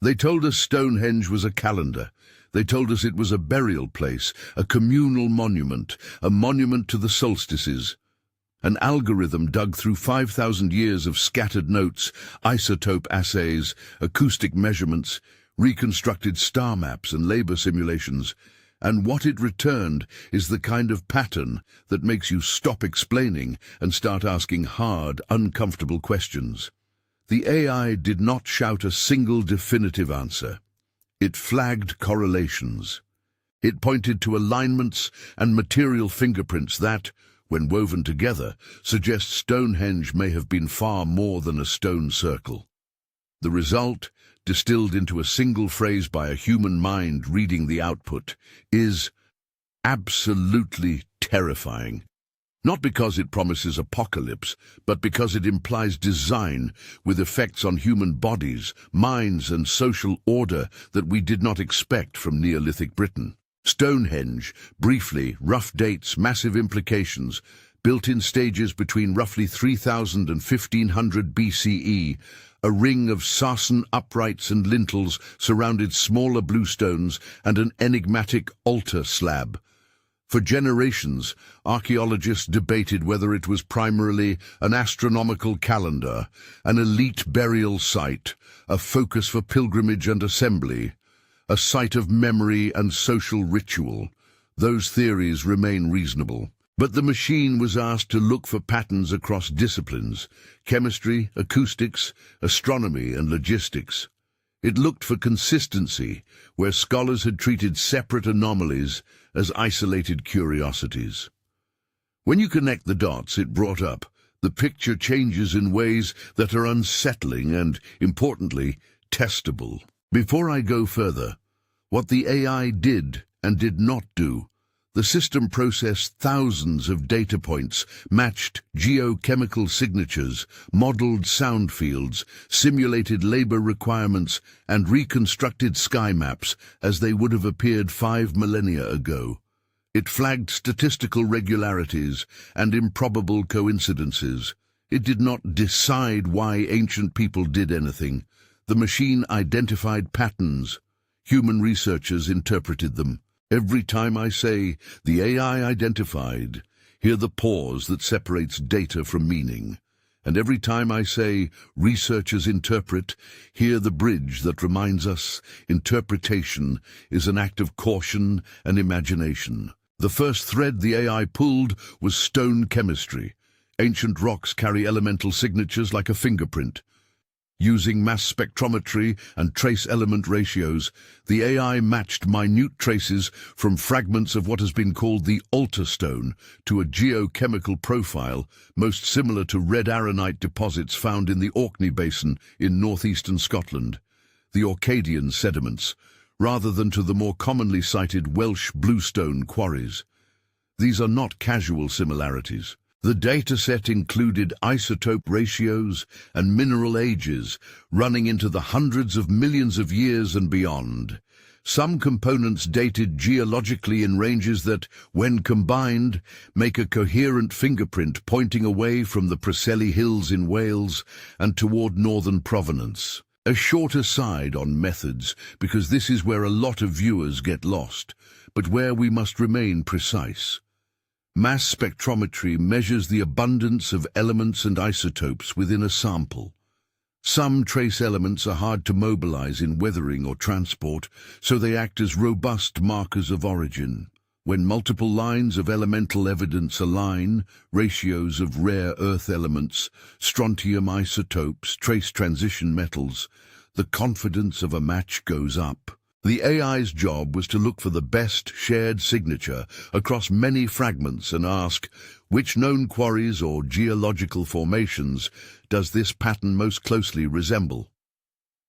They told us Stonehenge was a calendar. They told us it was a burial place, a communal monument, a monument to the solstices. An algorithm dug through 5,000 years of scattered notes, isotope assays, acoustic measurements, reconstructed star maps and labor simulations, and what it returned is the kind of pattern that makes you stop explaining and start asking hard, uncomfortable questions. The AI did not shout a single definitive answer. It flagged correlations. It pointed to alignments and material fingerprints that, when woven together, suggest Stonehenge may have been far more than a stone circle. The result, distilled into a single phrase by a human mind reading the output, is absolutely terrifying. Not because it promises apocalypse, but because it implies design with effects on human bodies, minds, and social order that we did not expect from Neolithic Britain. Stonehenge, briefly, rough dates, massive implications, built in stages between roughly 3000 and 1500 BCE, a ring of sarsen uprights and lintels surrounded smaller bluestones and an enigmatic altar slab. For generations, archaeologists debated whether it was primarily an astronomical calendar, an elite burial site, a focus for pilgrimage and assembly, a site of memory and social ritual. Those theories remain reasonable. But the machine was asked to look for patterns across disciplines: chemistry, acoustics, astronomy, and logistics. It looked for consistency, where scholars had treated separate anomalies as isolated curiosities. When you connect the dots it brought up, the picture changes in ways that are unsettling and, importantly, testable. Before I go further, what the AI did and did not do: the system processed thousands of data points, matched geochemical signatures, modeled sound fields, simulated labor requirements, and reconstructed sky maps as they would have appeared 5 millennia ago. It flagged statistical regularities and improbable coincidences. It did not decide why ancient people did anything. The machine identified patterns. Human researchers interpreted them. Every time I say, the AI identified, hear the pause that separates data from meaning. And every time I say, researchers interpret, hear the bridge that reminds us, interpretation is an act of caution and imagination. The first thread the AI pulled was stone chemistry. Ancient rocks carry elemental signatures like a fingerprint. Using mass spectrometry and trace element ratios, the AI matched minute traces from fragments of what has been called the altar stone to a geochemical profile most similar to red arenite deposits found in the Orkney Basin in northeastern Scotland, the Orcadian sediments, rather than to the more commonly cited Welsh bluestone quarries. These are not casual similarities. The dataset included isotope ratios and mineral ages running into the hundreds of millions of years and beyond. Some components dated geologically in ranges that, when combined, make a coherent fingerprint pointing away from the Preseli Hills in Wales and toward northern provenance. A short aside on methods, because this is where a lot of viewers get lost, but where we must remain precise. Mass spectrometry measures the abundance of elements and isotopes within a sample. Some trace elements are hard to mobilize in weathering or transport, so they act as robust markers of origin. When multiple lines of elemental evidence align, ratios of rare earth elements, strontium isotopes, trace transition metals, the confidence of a match goes up. The AI's job was to look for the best shared signature across many fragments and ask, which known quarries or geological formations does this pattern most closely resemble?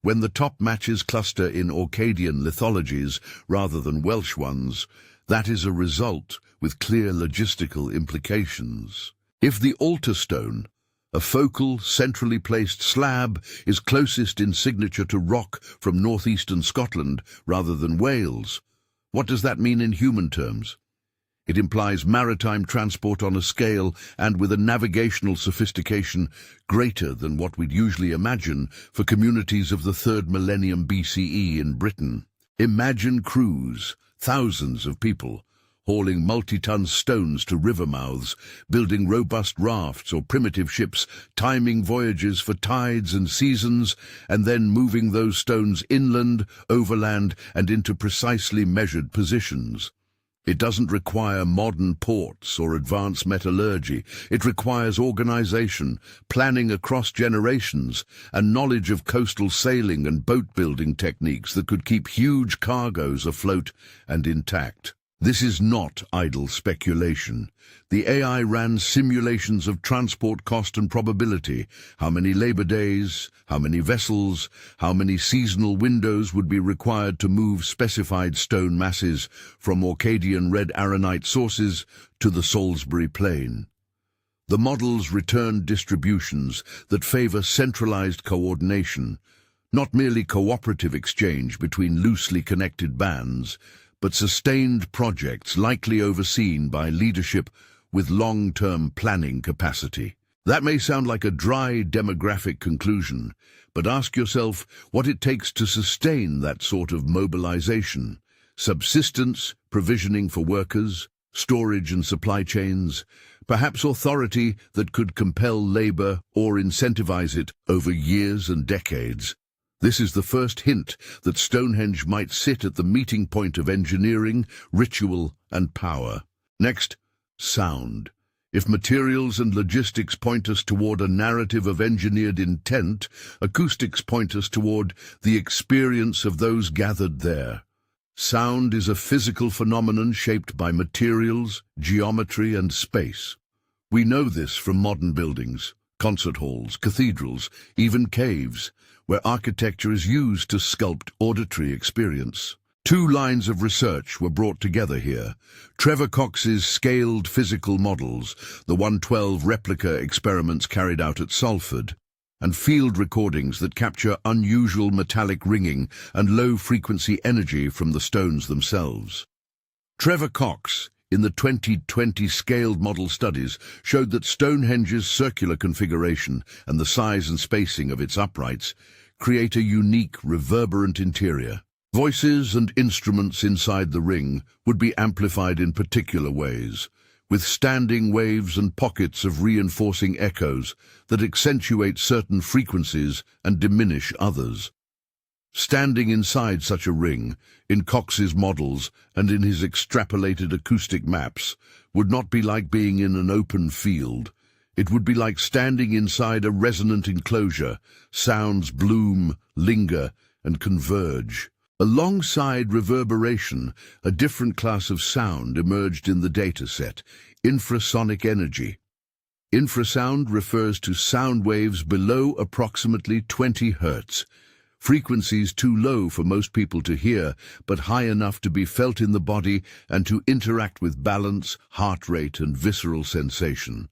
When the top matches cluster in Orcadian lithologies rather than Welsh ones, that is a result with clear logistical implications. If the altar stone, a focal, centrally placed slab, is closest in signature to rock from northeastern Scotland rather than Wales, what does that mean in human terms? It implies maritime transport on a scale and with a navigational sophistication greater than what we'd usually imagine for communities of the 3rd millennium BCE in Britain. Imagine crews, thousands of people, hauling multi-ton stones to river mouths, building robust rafts or primitive ships, timing voyages for tides and seasons, and then moving those stones inland, overland, and into precisely measured positions. It doesn't require modern ports or advanced metallurgy. It requires organization, planning across generations, and knowledge of coastal sailing and boat-building techniques that could keep huge cargoes afloat and intact. This is not idle speculation. The AI ran simulations of transport cost and probability, how many labor days, how many vessels, how many seasonal windows would be required to move specified stone masses from Orcadian red arenite sources to the Salisbury Plain. The models returned distributions that favor centralized coordination, not merely cooperative exchange between loosely connected bands, but sustained projects likely overseen by leadership with long-term planning capacity. That may sound like a dry demographic conclusion, but ask yourself what it takes to sustain that sort of mobilization. Subsistence, provisioning for workers, storage and supply chains, perhaps authority that could compel labor or incentivize it over years and decades. This is the first hint that Stonehenge might sit at the meeting point of engineering, ritual, and power. Next, sound. If materials and logistics point us toward a narrative of engineered intent, acoustics point us toward the experience of those gathered there. Sound is a physical phenomenon shaped by materials, geometry, and space. We know this from modern buildings, concert halls, cathedrals, even caves, where architecture is used to sculpt auditory experience. Two lines of research were brought together here. Trevor Cox's scaled physical models, the 112 replica experiments carried out at Salford, and field recordings that capture unusual metallic ringing and low-frequency energy from the stones themselves. Trevor Cox, in the 2020 scaled model studies, showed that Stonehenge's circular configuration and the size and spacing of its uprights create a unique, reverberant interior. Voices and instruments inside the ring would be amplified in particular ways, with standing waves and pockets of reinforcing echoes that accentuate certain frequencies and diminish others. Standing inside such a ring, in Cox's models and in his extrapolated acoustic maps, would not be like being in an open field. It would be like standing inside a resonant enclosure. Sounds bloom, linger, and converge. Alongside reverberation, a different class of sound emerged in the dataset: infrasonic energy. Infrasound refers to sound waves below approximately 20 Hz, frequencies too low for most people to hear, but high enough to be felt in the body and to interact with balance, heart rate, and visceral sensation.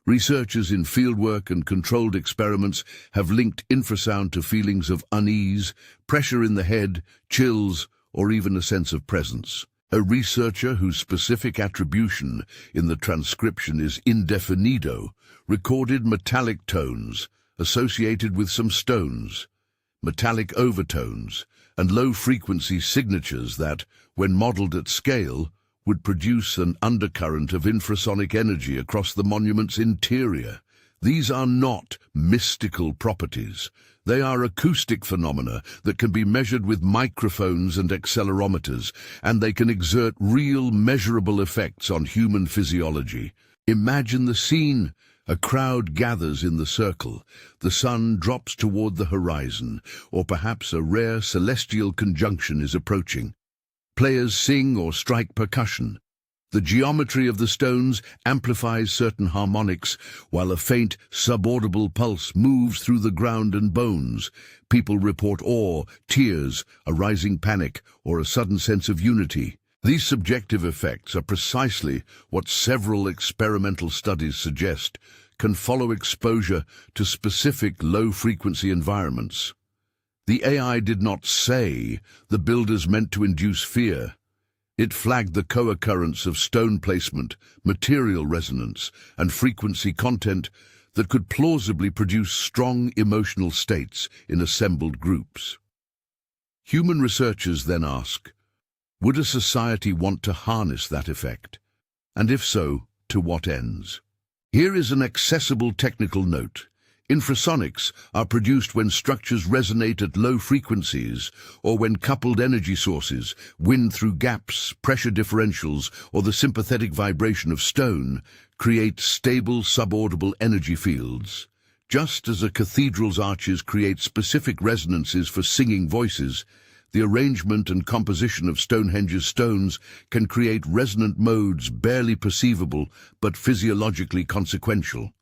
Researchers in fieldwork and controlled experiments have linked infrasound to feelings of unease, pressure in the head, chills, or even a sense of presence. A researcher whose specific attribution in the transcription is indefinido recorded metallic tones associated with some stones, metallic overtones, and low-frequency signatures that, when modeled at scale, would produce an undercurrent of infrasonic energy across the monument's interior. These are not mystical properties. They are acoustic phenomena that can be measured with microphones and accelerometers, and they can exert real, measurable effects on human physiology. Imagine the scene. A crowd gathers in the circle. The sun drops toward the horizon, or perhaps a rare celestial conjunction is approaching. Players sing or strike percussion. The geometry of the stones amplifies certain harmonics, while a faint, subaudible pulse moves through the ground and bones. People report awe, tears, a rising panic, or a sudden sense of unity. These subjective effects are precisely what several experimental studies suggest can follow exposure to specific low-frequency environments. The AI did not say the builders meant to induce fear. It flagged the co-occurrence of stone placement, material resonance, and frequency content that could plausibly produce strong emotional states in assembled groups. Human researchers then ask, would a society want to harness that effect? And if so, to what ends? Here is an accessible technical note. Infrasonics are produced when structures resonate at low frequencies or when coupled energy sources, wind through gaps, pressure differentials, or the sympathetic vibration of stone, create stable subaudible energy fields. Just as a cathedral's arches create specific resonances for singing voices, the arrangement and composition of Stonehenge's stones can create resonant modes barely perceivable but physiologically consequential.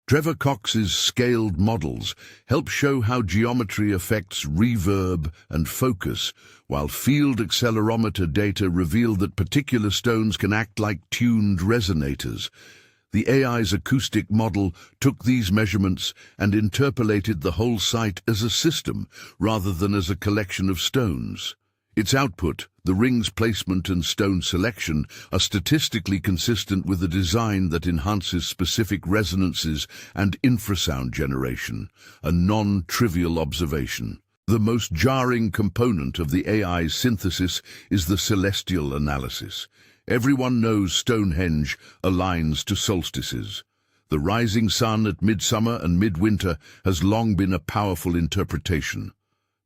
Trevor Cox's scaled models help show how geometry affects reverb and focus, while field accelerometer data reveal that particular stones can act like tuned resonators. The AI's acoustic model took these measurements and interpolated the whole site as a system rather than as a collection of stones. Its output, the ring's placement and stone selection, are statistically consistent with a design that enhances specific resonances and infrasound generation, a non-trivial observation. The most jarring component of the AI's synthesis is the celestial analysis. Everyone knows Stonehenge aligns to solstices. The rising sun at midsummer and midwinter has long been a powerful interpretation.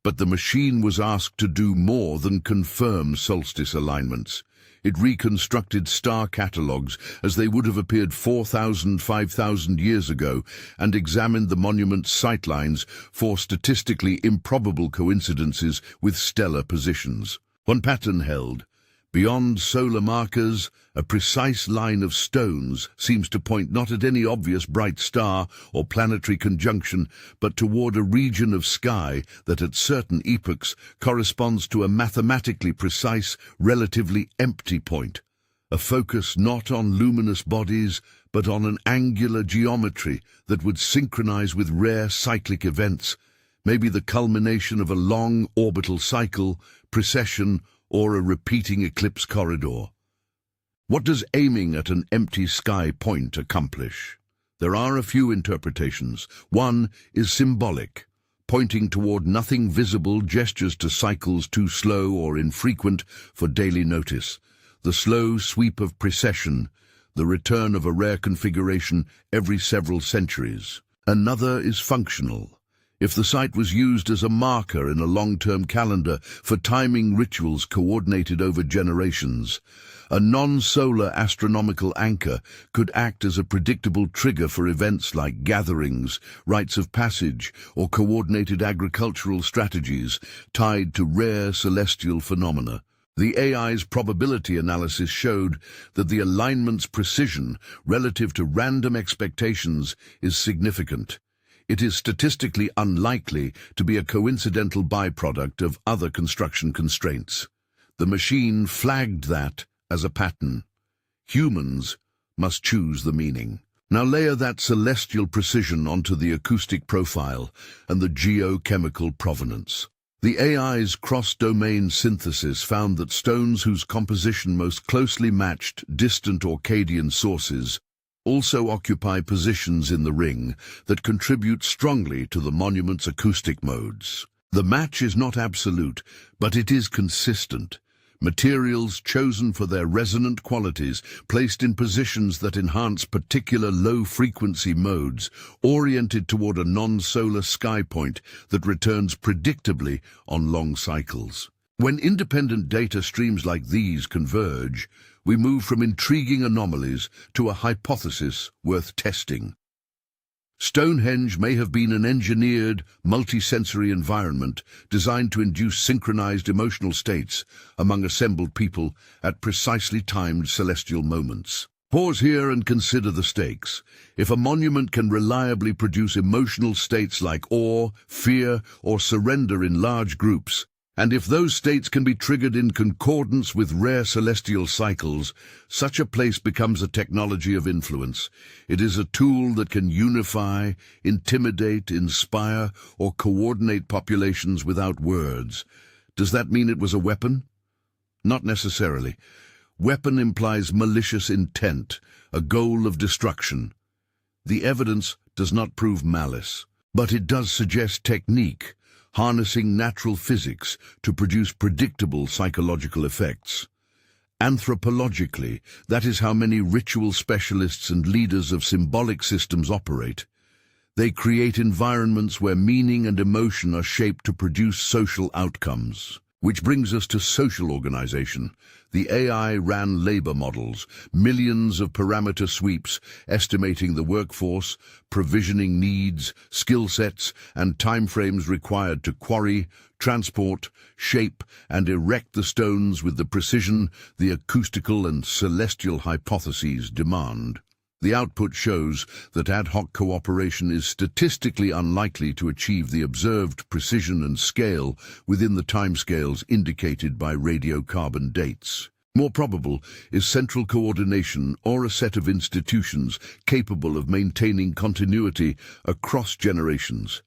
But the machine was asked to do more than confirm solstice alignments. It reconstructed star catalogues as they would have appeared 4,000, 5,000 years ago and examined the monument's sightlines for statistically improbable coincidences with stellar positions. One pattern held. Beyond solar markers, a precise line of stones seems to point not at any obvious bright star or planetary conjunction, but toward a region of sky that at certain epochs corresponds to a mathematically precise, relatively empty point. A focus not on luminous bodies, but on an angular geometry that would synchronize with rare cyclic events, maybe the culmination of a long orbital cycle, precession, or a repeating eclipse corridor. What does aiming at an empty sky point accomplish? There are a few interpretations. One is symbolic, pointing toward nothing visible, gestures to cycles too slow or infrequent for daily notice. The slow sweep of precession, the return of a rare configuration every several centuries. Another is functional. If the site was used as a marker in a long-term calendar for timing rituals coordinated over generations, a non-solar astronomical anchor could act as a predictable trigger for events like gatherings, rites of passage, or coordinated agricultural strategies tied to rare celestial phenomena. The AI's probability analysis showed that the alignment's precision relative to random expectations is significant. It is statistically unlikely to be a coincidental byproduct of other construction constraints. The machine flagged that as a pattern. Humans must choose the meaning. Now layer that celestial precision onto the acoustic profile and the geochemical provenance. The AI's cross-domain synthesis found that stones whose composition most closely matched distant Orcadian sources also occupy positions in the ring that contribute strongly to the monument's acoustic modes. The match is not absolute, but it is consistent. Materials chosen for their resonant qualities, placed in positions that enhance particular low-frequency modes, oriented toward a non-solar sky point that returns predictably on long cycles. When independent data streams like these converge, we move from intriguing anomalies to a hypothesis worth testing. Stonehenge may have been an engineered, multisensory environment designed to induce synchronized emotional states among assembled people at precisely timed celestial moments. Pause here and consider the stakes. If a monument can reliably produce emotional states like awe, fear, or surrender in large groups, and if those states can be triggered in concordance with rare celestial cycles, such a place becomes a technology of influence. It is a tool that can unify, intimidate, inspire, or coordinate populations without words. Does that mean it was a weapon? Not necessarily. Weapon implies malicious intent, a goal of destruction. The evidence does not prove malice, but it does suggest technique, harnessing natural physics to produce predictable psychological effects. Anthropologically, that is how many ritual specialists and leaders of symbolic systems operate. They create environments where meaning and emotion are shaped to produce social outcomes. Which brings us to social organization. The AI ran labor models, millions of parameter sweeps, estimating the workforce, provisioning needs, skill sets, and timeframes required to quarry, transport, shape, and erect the stones with the precision the acoustical and celestial hypotheses demand. The output shows that ad hoc cooperation is statistically unlikely to achieve the observed precision and scale within the timescales indicated by radiocarbon dates. More probable is central coordination or a set of institutions capable of maintaining continuity across generations.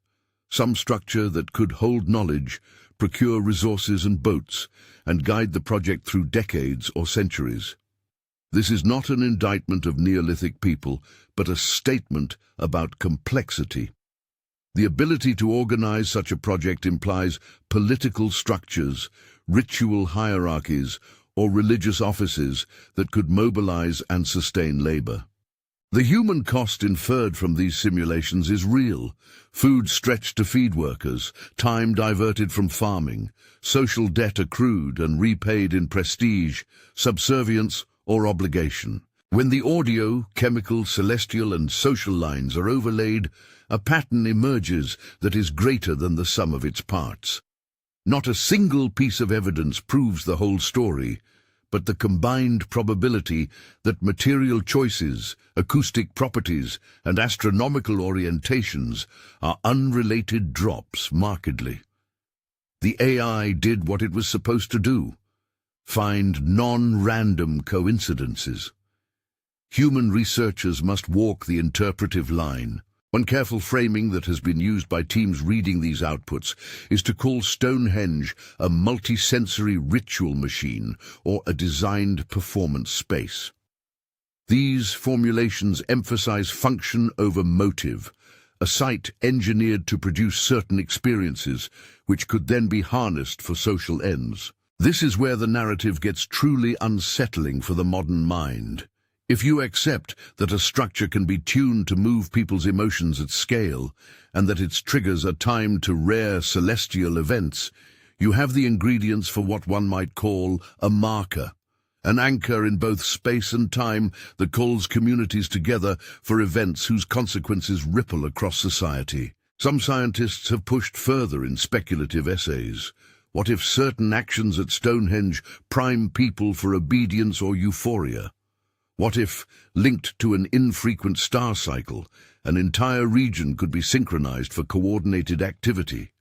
Some structure that could hold knowledge, procure resources and boats, and guide the project through decades or centuries. This is not an indictment of Neolithic people, but a statement about complexity. The ability to organize such a project implies political structures, ritual hierarchies, or religious offices that could mobilize and sustain labor. The human cost inferred from these simulations is real. Food stretched to feed workers, time diverted from farming, social debt accrued and repaid in prestige, subservience, or obligation. When the audio, chemical, celestial, and social lines are overlaid, a pattern emerges that is greater than the sum of its parts. Not a single piece of evidence proves the whole story, but the combined probability that material choices, acoustic properties, and astronomical orientations are unrelated drops markedly. The AI did what it was supposed to do: find non-random coincidences. Human researchers must walk the interpretive line. One careful framing that has been used by teams reading these outputs is to call Stonehenge a multisensory ritual machine or a designed performance space. These formulations emphasize function over motive, a site engineered to produce certain experiences which could then be harnessed for social ends. This is where the narrative gets truly unsettling for the modern mind. If you accept that a structure can be tuned to move people's emotions at scale, and that its triggers are timed to rare celestial events, you have the ingredients for what one might call a marker, an anchor in both space and time that calls communities together for events whose consequences ripple across society. Some scientists have pushed further in speculative essays. What if certain actions at Stonehenge prime people for obedience or euphoria? What if, linked to an infrequent star cycle, an entire region could be synchronized for coordinated activity?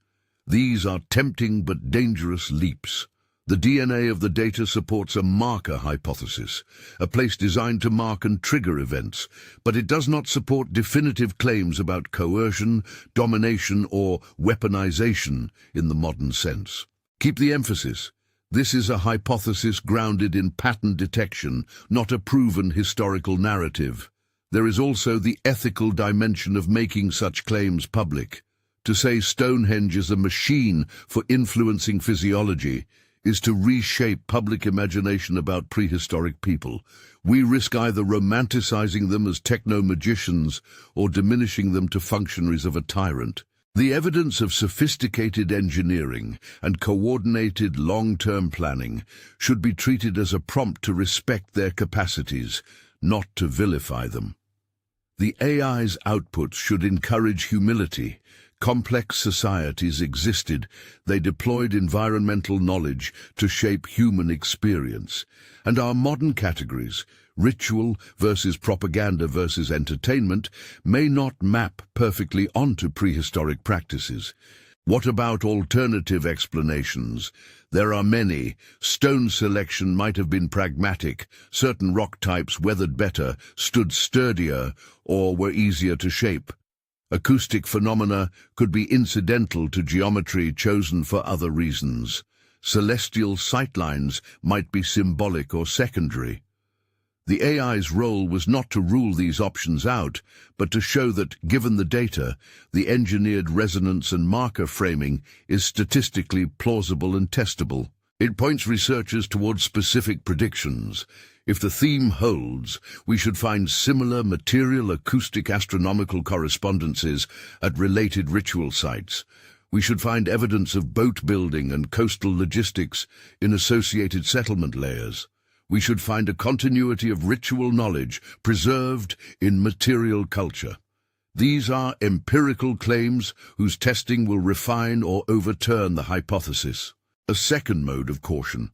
These are tempting but dangerous leaps. The DNA of the data supports a marker hypothesis, a place designed to mark and trigger events, but it does not support definitive claims about coercion, domination, or weaponization in the modern sense. Keep the emphasis. This is a hypothesis grounded in pattern detection, not a proven historical narrative. There is also the ethical dimension of making such claims public. To say Stonehenge is a machine for influencing physiology is to reshape public imagination about prehistoric people. We risk either romanticizing them as techno-magicians or diminishing them to functionaries of a tyrant. The evidence of sophisticated engineering and coordinated long-term planning should be treated as a prompt to respect their capacities, not to vilify them. The AI's outputs should encourage humility. Complex societies existed. They deployed environmental knowledge to shape human experience. And our modern categories, ritual versus propaganda versus entertainment, may not map perfectly onto prehistoric practices. What about alternative explanations? There are many. Stone selection might have been pragmatic. Certain rock types weathered better, stood sturdier, or were easier to shape. Acoustic phenomena could be incidental to geometry chosen for other reasons. Celestial sightlines might be symbolic or secondary. The AI's role was not to rule these options out, but to show that, given the data, the engineered resonance and marker framing is statistically plausible and testable. It points researchers towards specific predictions. If the theme holds, we should find similar material acoustic astronomical correspondences at related ritual sites. We should find evidence of boat building and coastal logistics in associated settlement layers. We should find a continuity of ritual knowledge preserved in material culture. These are empirical claims whose testing will refine or overturn the hypothesis. A second mode of caution.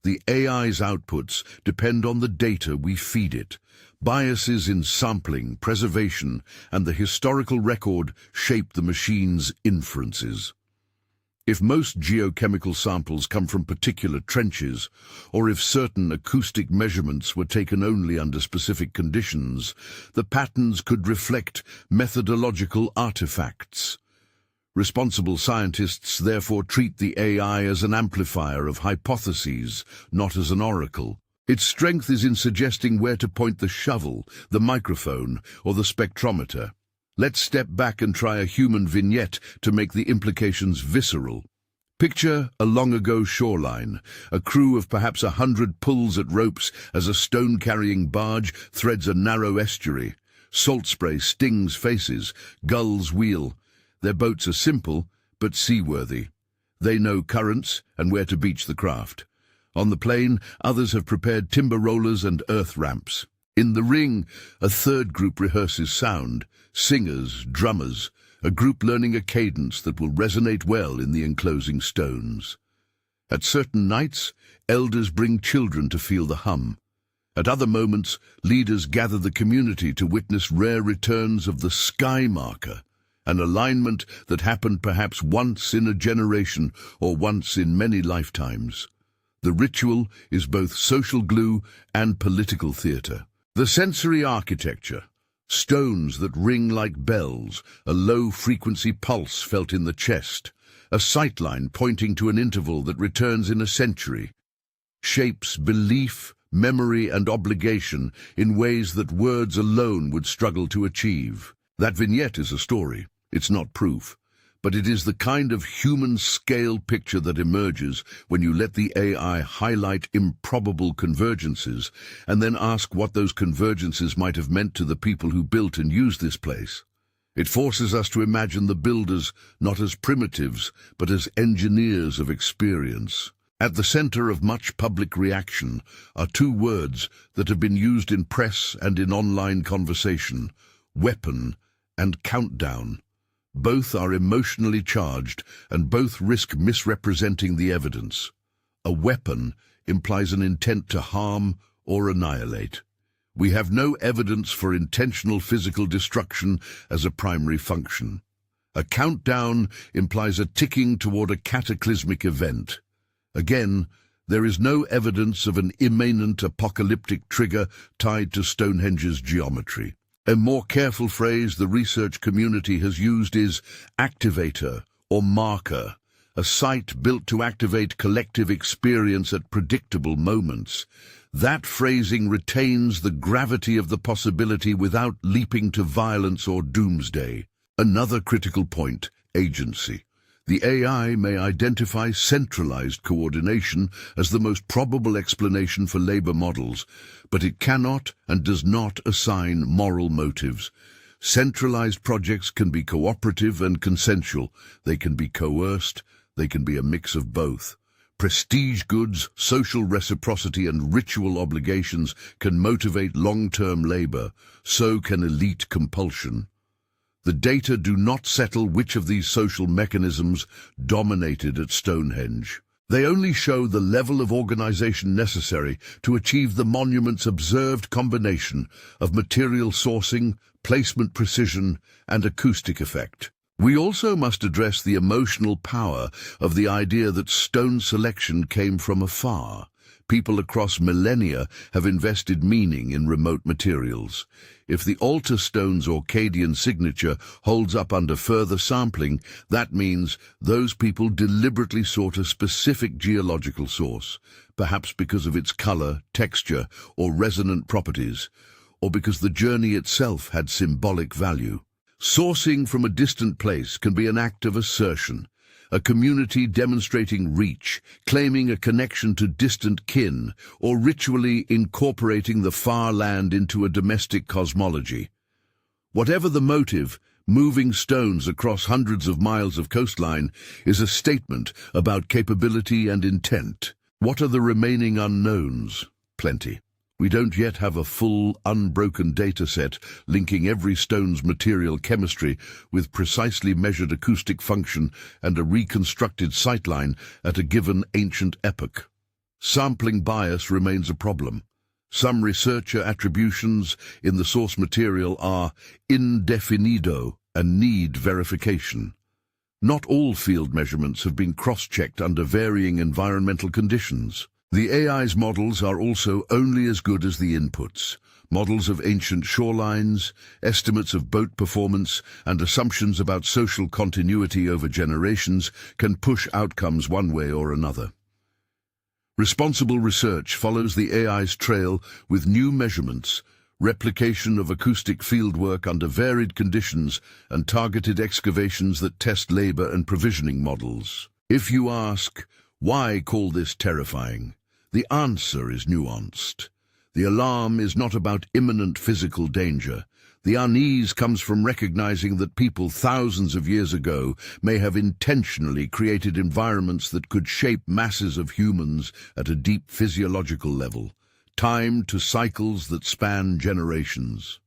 The AI's outputs depend on the data we feed it. Biases in sampling, preservation, and the historical record shape the machine's inferences. If most geochemical samples come from particular trenches, or if certain acoustic measurements were taken only under specific conditions, the patterns could reflect methodological artifacts. Responsible scientists therefore treat the AI as an amplifier of hypotheses, not as an oracle. Its strength is in suggesting where to point the shovel, the microphone, or the spectrometer. Let's step back and try a human vignette to make the implications visceral. Picture a long-ago shoreline, a crew of perhaps 100 pulls at ropes as a stone-carrying barge threads a narrow estuary. Salt spray stings faces, gulls wheel. Their boats are simple, but seaworthy. They know currents and where to beach the craft. On the plain, others have prepared timber rollers and earth ramps. In the ring, a third group rehearses sound, singers, drummers, a group learning a cadence that will resonate well in the enclosing stones. At certain nights, elders bring children to feel the hum. At other moments, leaders gather the community to witness rare returns of the sky marker, an alignment that happened perhaps once in a generation or once in many lifetimes. The ritual is both social glue and political theatre. The sensory architecture, stones that ring like bells, a low-frequency pulse felt in the chest, a sightline pointing to an interval that returns in a century, shapes belief, memory and obligation in ways that words alone would struggle to achieve. That vignette is a story. It's not proof, but it is the kind of human-scale picture that emerges when you let the AI highlight improbable convergences and then ask what those convergences might have meant to the people who built and used this place. It forces us to imagine the builders not as primitives, but as engineers of experience. At the center of much public reaction are two words that have been used in press and in online conversation: weapon and countdown. Both are emotionally charged, and both risk misrepresenting the evidence. A weapon implies an intent to harm or annihilate. We have no evidence for intentional physical destruction as a primary function. A countdown implies a ticking toward a cataclysmic event. Again, there is no evidence of an imminent apocalyptic trigger tied to Stonehenge's geometry. A more careful phrase the research community has used is activator or marker, a site built to activate collective experience at predictable moments. That phrasing retains the gravity of the possibility without leaping to violence or doomsday. Another critical point: agency. The AI may identify centralized coordination as the most probable explanation for labor models, but it cannot and does not assign moral motives. Centralized projects can be cooperative and consensual. They can be coerced. They can be a mix of both. Prestige goods, social reciprocity, and ritual obligations can motivate long-term labor. So can elite compulsion. The data do not settle which of these social mechanisms dominated at Stonehenge. They only show the level of organization necessary to achieve the monument's observed combination of material sourcing, placement precision, and acoustic effect. We also must address the emotional power of the idea that stone selection came from afar. People across millennia have invested meaning in remote materials. If the altar stone's Orcadian signature holds up under further sampling, that means those people deliberately sought a specific geological source, perhaps because of its color, texture, or resonant properties, or because the journey itself had symbolic value. Sourcing from a distant place can be an act of assertion, a community demonstrating reach, claiming a connection to distant kin, or ritually incorporating the far land into a domestic cosmology. Whatever the motive, moving stones across hundreds of miles of coastline is a statement about capability and intent. What are the remaining unknowns? Plenty. We don't yet have a full, unbroken data set linking every stone's material chemistry with precisely measured acoustic function and a reconstructed sightline at a given ancient epoch. Sampling bias remains a problem. Some researcher attributions in the source material are indefinido and need verification. Not all field measurements have been cross-checked under varying environmental conditions. The AI's models are also only as good as the inputs. Models of ancient shorelines, estimates of boat performance, and assumptions about social continuity over generations can push outcomes one way or another. Responsible research follows the AI's trail with new measurements, replication of acoustic fieldwork under varied conditions, and targeted excavations that test labor and provisioning models. If you ask, why call this terrifying? The answer is nuanced. The alarm is not about imminent physical danger. The unease comes from recognizing that people thousands of years ago may have intentionally created environments that could shape masses of humans at a deep physiological level, timed to cycles that span generations.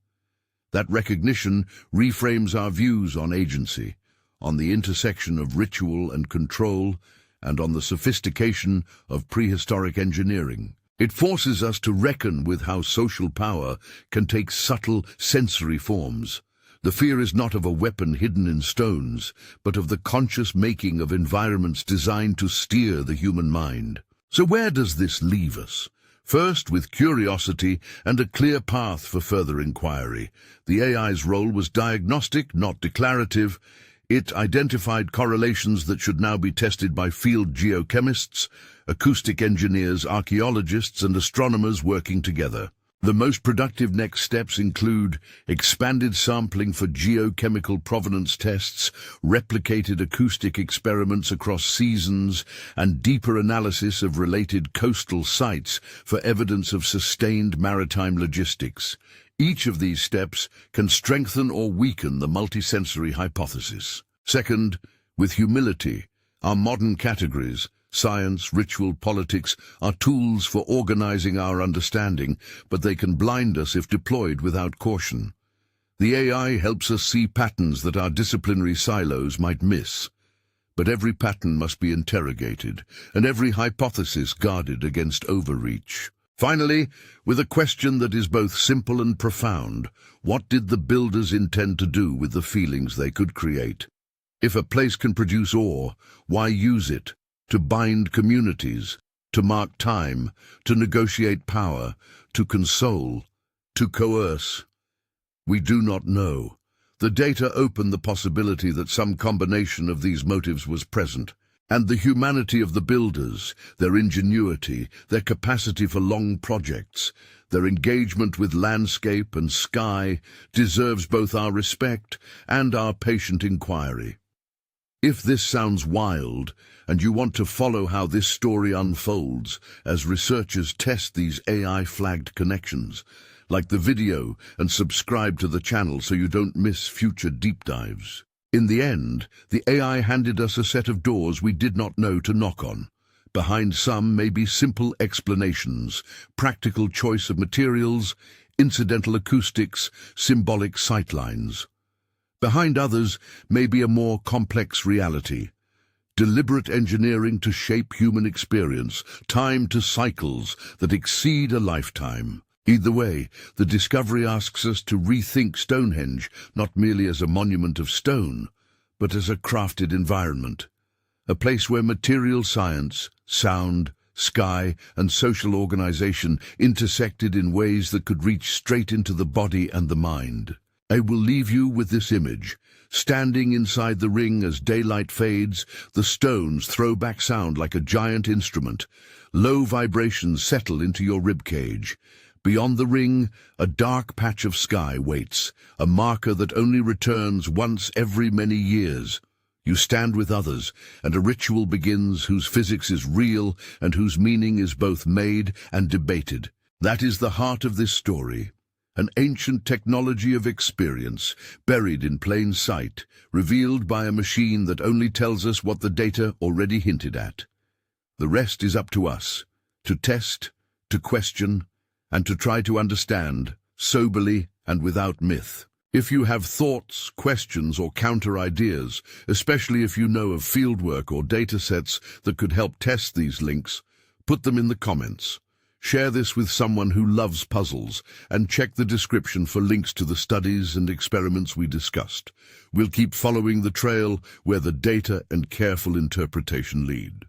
That recognition reframes our views on agency, on the intersection of ritual and control, and on the sophistication of prehistoric engineering. It forces us to reckon with how social power can take subtle sensory forms. The fear is not of a weapon hidden in stones, but of the conscious making of environments designed to steer the human mind. So where does this leave us? First, with curiosity and a clear path for further inquiry. The AI's role was diagnostic, not declarative. It identified correlations that should now be tested by field geochemists, acoustic engineers, archaeologists, and astronomers working together. The most productive next steps include expanded sampling for geochemical provenance tests, replicated acoustic experiments across seasons, and deeper analysis of related coastal sites for evidence of sustained maritime logistics. Each of these steps can strengthen or weaken the multisensory hypothesis. Second, with humility, our modern categories, science, ritual, politics, are tools for organizing our understanding, but they can blind us if deployed without caution. The AI helps us see patterns that our disciplinary silos might miss. But every pattern must be interrogated, and every hypothesis guarded against overreach. Finally, with a question that is both simple and profound, what did the builders intend to do with the feelings they could create? If a place can produce awe, why use it? To bind communities, to mark time, to negotiate power, to console, to coerce? We do not know. The data open the possibility that some combination of these motives was present. And the humanity of the builders, their ingenuity, their capacity for long projects, their engagement with landscape and sky deserves both our respect and our patient inquiry. If this sounds wild, and you want to follow how this story unfolds as researchers test these AI-flagged connections, like the video and subscribe to the channel so you don't miss future deep dives. In the end, the AI handed us a set of doors we did not know to knock on. Behind some may be simple explanations, practical choice of materials, incidental acoustics, symbolic sightlines. Behind others may be a more complex reality. Deliberate engineering to shape human experience, timed to cycles that exceed a lifetime. Either way, the discovery asks us to rethink Stonehenge not merely as a monument of stone, but as a crafted environment, a place where material science, sound, sky, and social organization intersected in ways that could reach straight into the body and the mind. I will leave you with this image. Standing inside the ring as daylight fades, the stones throw back sound like a giant instrument. Low vibrations settle into your ribcage. Beyond the ring, a dark patch of sky waits, a marker that only returns once every many years. You stand with others, and a ritual begins whose physics is real and whose meaning is both made and debated. That is the heart of this story. An ancient technology of experience, buried in plain sight, revealed by a machine that only tells us what the data already hinted at. The rest is up to us, to test, to question, and to try to understand, soberly and without myth. If you have thoughts, questions, or counter-ideas, especially if you know of fieldwork or data sets that could help test these links, put them in the comments. Share this with someone who loves puzzles, and check the description for links to the studies and experiments we discussed. We'll keep following the trail where the data and careful interpretation lead.